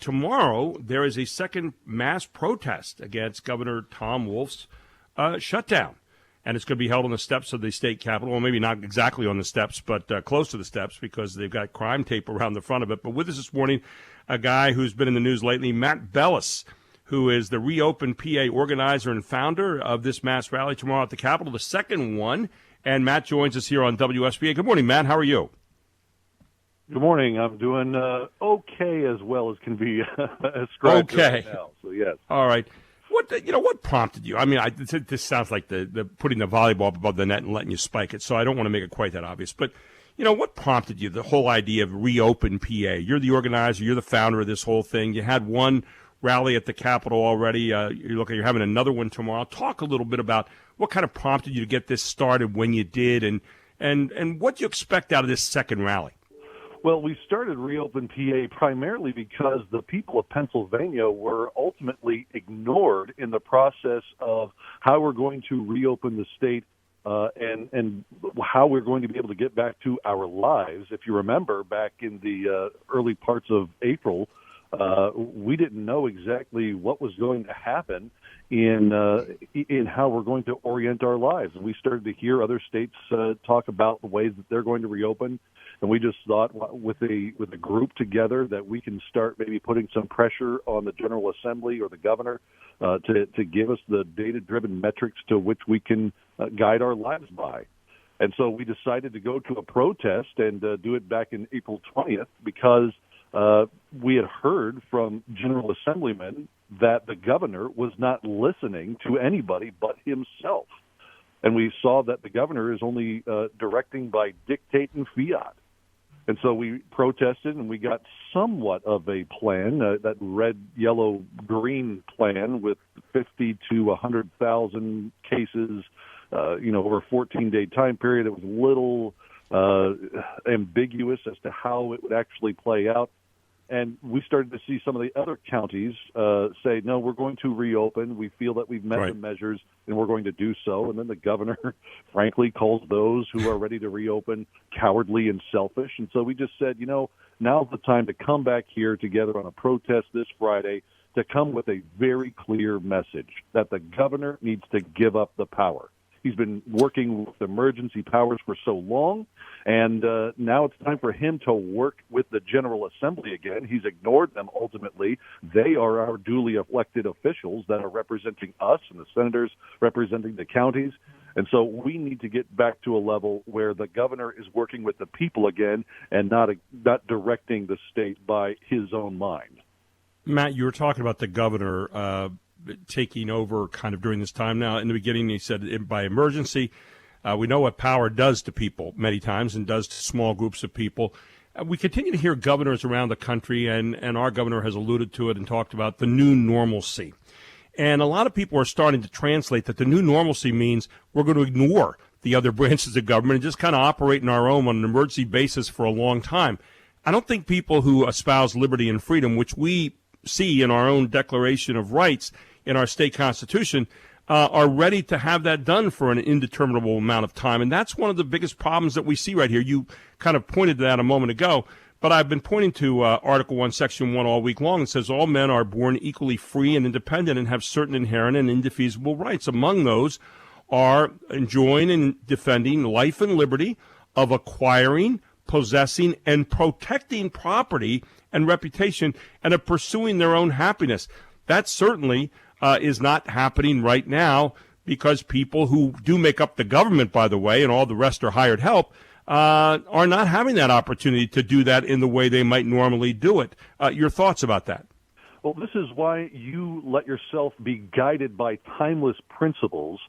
tomorrow there is a second mass protest against Governor Tom Wolf's shutdown. And it's going to be held on the steps of the state capitol. Well, maybe not exactly on the steps, but close to the steps because they've got crime tape around the front of it. But with us this morning, a guy who's been in the news lately, Matt Bellis, who is the ReOpen PA organizer and founder of this mass rally tomorrow at the Capitol, the second one. And Matt joins us here on WSBA. Good morning, Matt. How are you? Good morning. I'm doing okay, as well as can be ascribed to right now. So yes. All right. What prompted you? I mean, this sounds like the putting the volleyball above the net and letting you spike it. So I don't want to make it quite that obvious. But what prompted you? The whole idea of ReOpen PA. You're the organizer. You're the founder of this whole thing. You had one rally at the Capitol already. You're having another one tomorrow. Talk a little bit about what kind of prompted you to get this started when you did, and what you expect out of this second rally. Well, we started ReOpen PA primarily because the people of Pennsylvania were ultimately ignored in the process of how we're going to reopen the state and how we're going to be able to get back to our lives. If you remember, back in the early parts of April, we didn't know exactly what was going to happen in how we're going to orient our lives. And we started to hear other states talk about the ways that they're going to reopen. And we just thought with a group together that we can start maybe putting some pressure on the General Assembly or the governor to give us the data-driven metrics to which we can guide our lives by. And so we decided to go to a protest and do it back in April 20th because we had heard from General Assemblymen that the governor was not listening to anybody but himself. And we saw that the governor is only directing by dictate and fiat. And so we protested, and we got somewhat of a plan, that red, yellow, green plan with 50 to 100,000 cases, over a 14-day time period. It was a little ambiguous as to how it would actually play out. And we started to see some of the other counties say, no, we're going to reopen. We feel that we've met the measures, and we're going to do so. And then the governor, frankly, calls those who are ready to reopen cowardly and selfish. And so we just said, now's the time to come back here together on a protest this Friday to come with a very clear message that the governor needs to give up the power. He's been working with emergency powers for so long, and now it's time for him to work with the General Assembly again. He's ignored them ultimately. They are our duly elected officials that are representing us and the senators representing the counties. And so we need to get back to a level where the governor is working with the people again and not directing the state by his own mind. Matt, you were talking about the governor taking over kind of during this time. Now, in the beginning, he said by emergency. We know what power does to people many times and does to small groups of people. We continue to hear governors around the country, and our governor has alluded to it and talked about the new normalcy. And a lot of people are starting to translate that the new normalcy means we're going to ignore the other branches of government and just kind of operate on our own on an emergency basis for a long time. I don't think people who espouse liberty and freedom, which we see in our own Declaration of Rights in our state constitution, are ready to have that done for an indeterminable amount of time. And that's one of the biggest problems that we see right here. You kind of pointed to that a moment ago, but I've been pointing to Article 1, Section 1 all week long. It says all men are born equally free and independent and have certain inherent and indefeasible rights. Among those are enjoying and defending life and liberty, of acquiring, possessing, and protecting property and reputation, and of pursuing their own happiness. That certainly is not happening right now because people who do make up the government, by the way, and all the rest are hired help, are not having that opportunity to do that in the way they might normally do it. Your thoughts about that? Well, this is why you let yourself be guided by timeless principles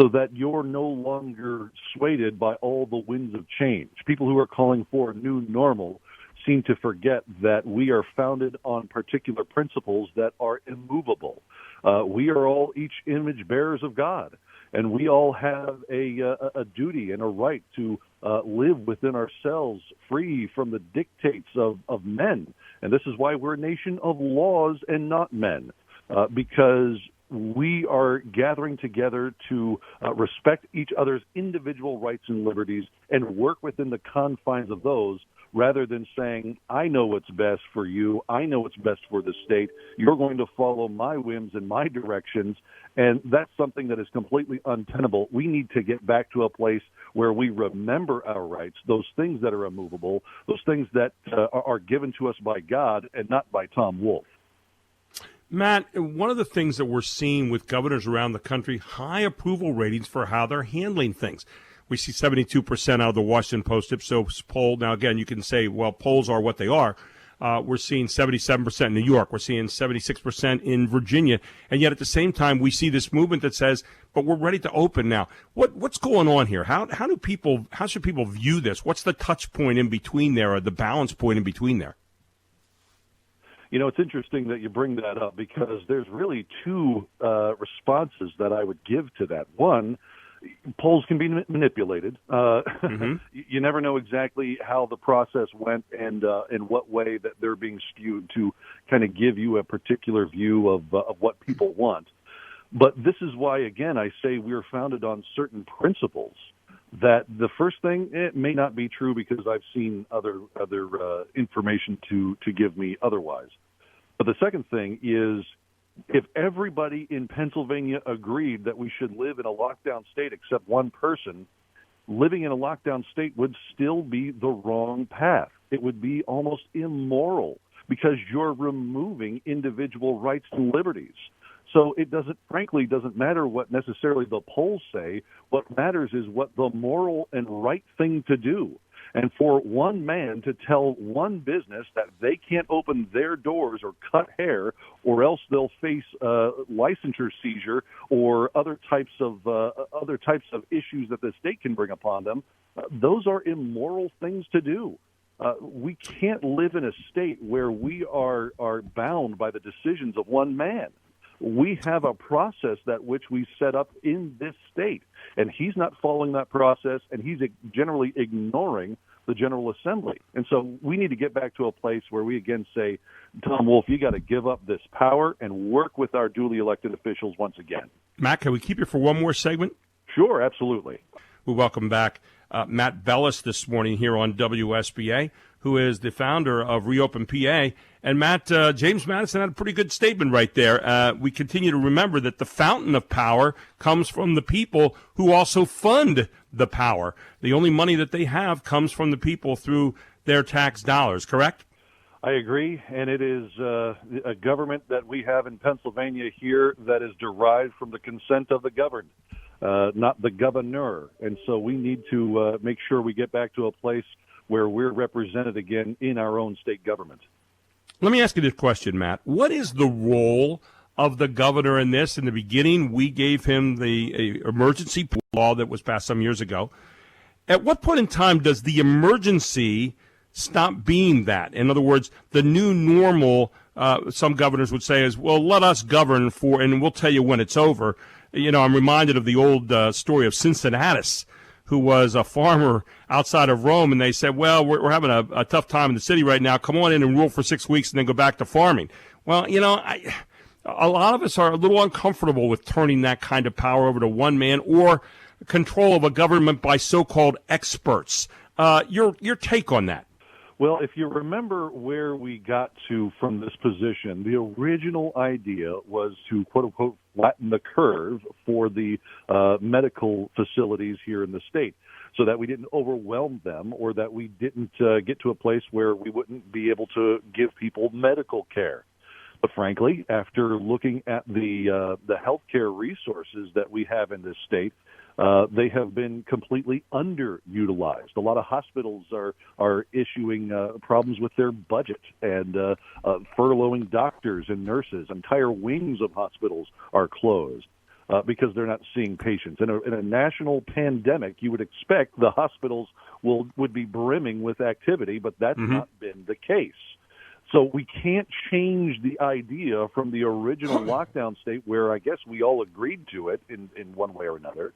so that you're no longer swayed by all the winds of change. People who are calling for a new normal seem to forget that we are founded on particular principles that are immovable. We are all each image bearers of God, and we all have a duty and a right to live within ourselves free from the dictates of men. And this is why we're a nation of laws and not men, because we are gathering together to respect each other's individual rights and liberties and work within the confines of those rather than saying, I know what's best for you, I know what's best for the state, you're going to follow my whims and my directions, and that's something that is completely untenable. We need to get back to a place where we remember our rights, those things that are immovable, those things that are given to us by God and not by Tom Wolf. Matt, one of the things that we're seeing with governors around the country, high approval ratings for how they're handling things. We see 72% out of the Washington Post Ipsos poll. Now, again, you can say, well, polls are what they are. We're seeing 77% in New York. We're seeing 76% in Virginia. And yet at the same time, we see this movement that says, but we're ready to open now. What's going on here? How should people view this? What's the touch point in between there, or the balance point in between there? You know, it's interesting that you bring that up, because there's really two responses that I would give to that. One, polls can be manipulated. You never know exactly how the process went and in what way that they're being skewed to kind of give you a particular view of what people want. But this is why, again, I say we're founded on certain principles. That the first thing, it may not be true because I've seen other information to give me otherwise. But the second thing is, if everybody in Pennsylvania agreed that we should live in a lockdown state except one person, living in a lockdown state would still be the wrong path. It would be almost immoral because you're removing individual rights and liberties. So it frankly doesn't matter what necessarily the polls say. What matters is what the moral and right thing to do. And for one man to tell one business that they can't open their doors or cut hair, or else they'll face licensure seizure or other types of issues that the state can bring upon them, those are immoral things to do. We can't live in a state where we are bound by the decisions of one man. We have a process that which we set up in this state, and he's not following that process, and he's generally ignoring the General Assembly. And so we need to get back to a place where we again say, Tom Wolf, you got to give up this power and work with our duly elected officials once again. Matt, can we keep you for one more segment? Sure, absolutely. We welcome back Matt Bellis this morning here on WSBA, who is the founder of ReOpen PA. And Matt, James Madison had a pretty good statement right there. We continue to remember that the fountain of power comes from the people who also fund the power. The only money that they have comes from the people through their tax dollars, correct? I agree, and it is a government that we have in Pennsylvania here that is derived from the consent of the governed, not the governor. And so we need to make sure we get back to a place where we're represented again in our own state government. Let me ask you this question, Matt. What is the role of the governor in this? In the beginning, we gave him the emergency law that was passed some years ago. At what point in time does the emergency stop being that? In other words, the new normal, some governors would say, is, well, let us govern for, and we'll tell you when it's over. You know, I'm reminded of the old story of Cincinnatus, who was a farmer outside of Rome, and they said, well, we're having a tough time in the city right now. Come on in and rule for 6 weeks and then go back to farming. Well, you know, a lot of us are a little uncomfortable with turning that kind of power over to one man or control of a government by so-called experts. Your take on that? Well, if you remember where we got to from this position, the original idea was to, quote-unquote, flatten the curve for the medical facilities here in the state so that we didn't overwhelm them or that we didn't get to a place where we wouldn't be able to give people medical care. But frankly, after looking at the healthcare resources that we have in this state, they have been completely underutilized. A lot of hospitals are issuing problems with their budget and furloughing doctors and nurses. Entire wings of hospitals are closed because they're not seeing patients. In a national pandemic, you would expect the hospitals would be brimming with activity, but that's not been the case. So we can't change the idea from the original lockdown state where I guess we all agreed to it in one way or another,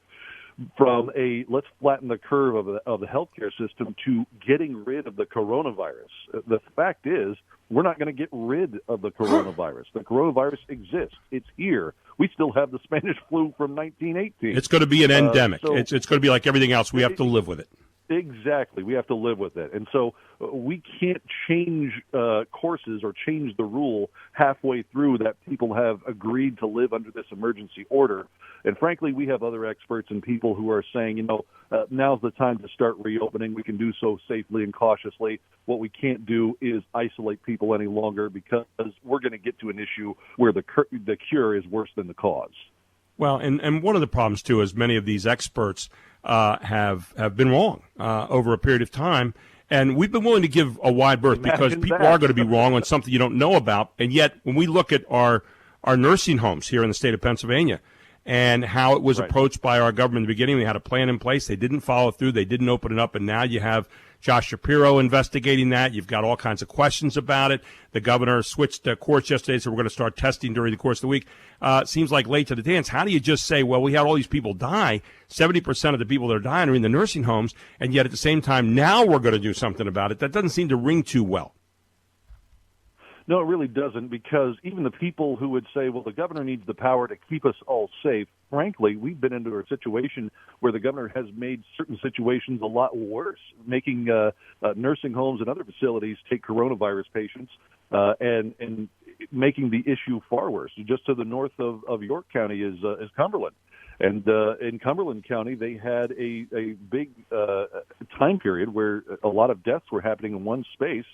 from a let's flatten the curve of the healthcare system to getting rid of the coronavirus. The fact is, we're not going to get rid of the coronavirus. The coronavirus exists. It's here. We still have the Spanish flu from 1918. It's going to be an endemic. So it's going to be like everything else. We have to live with it. Exactly. We have to live with it. And so we can't change courses or change the rule halfway through that people have agreed to live under this emergency order. And frankly, we have other experts and people who are saying, now's the time to start reopening. We can do so safely and cautiously. What we can't do is isolate people any longer, because we're going to get to an issue where the cure is worse than the cause. Well, and one of the problems, too, is many of these experts have been wrong over a period of time. And we've been willing to give a wide berth because people are going to be wrong on something you don't know about. And yet, when we look at our nursing homes here in the state of Pennsylvania and how it was approached by our government in the beginning, we had a plan in place. They didn't follow through. They didn't open it up. And now you have Josh Shapiro investigating that. You've got all kinds of questions about it. The governor switched course yesterday, so we're going to start testing during the course of the week. Seems like late to the dance. How do you just say, well, we had all these people die, 70% of the people that are dying are in the nursing homes, and yet at the same time, now we're going to do something about it? That doesn't seem to ring too well. No, it really doesn't, because even the people who would say, well, the governor needs the power to keep us all safe, frankly, we've been into a situation where the governor has made certain situations a lot worse, making nursing homes and other facilities take coronavirus patients and making the issue far worse. Just to the north of York County is Cumberland. And in Cumberland County, they had a big time period where a lot of deaths were happening in one space,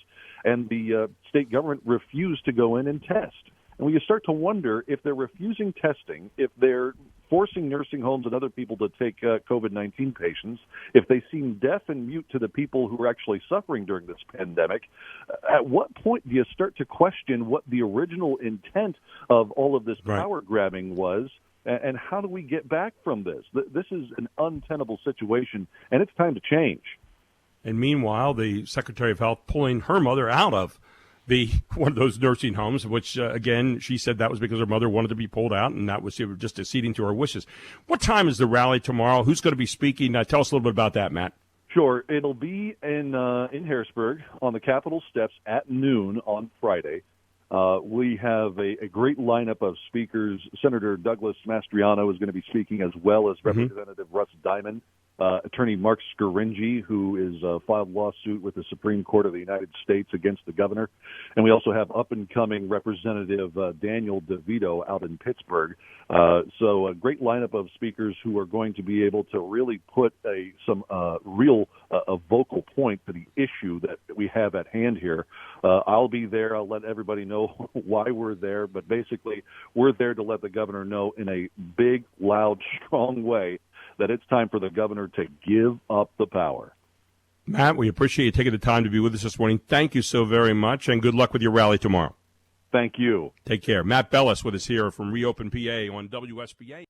and the state government refused to go in and test. And when you start to wonder, if they're refusing testing, if they're forcing nursing homes and other people to take COVID-19 patients, if they seem deaf and mute to the people who are actually suffering during this pandemic, at what point do you start to question what the original intent of all of this power grabbing was? And how do we get back from this? This is an untenable situation, and it's time to change. And meanwhile, the Secretary of Health pulling her mother out of one of those nursing homes, which, again, she said that was because her mother wanted to be pulled out, and that was just acceding to her wishes. What time is the rally tomorrow? Who's going to be speaking? Tell us a little bit about that, Matt. Sure. It'll be in Harrisburg on the Capitol steps at noon on Friday. We have a great lineup of speakers. Senator Douglas Mastriano is going to be speaking, as well as Representative Russ Diamond, Attorney Mark Scaringi, who is filed lawsuit with the Supreme Court of the United States against the governor. And we also have up-and-coming Representative Daniel DeVito out in Pittsburgh. So a great lineup of speakers who are going to be able to really put some real vocal point to the issue that we have at hand here. I'll be there. I'll let everybody know why we're there. But basically, we're there to let the governor know in a big, loud, strong way that it's time for the governor to give up the power. Matt, we appreciate you taking the time to be with us this morning. Thank you so very much, and good luck with your rally tomorrow. Thank you. Take care. Matt Bellis with us here from ReOpen PA on WSBA.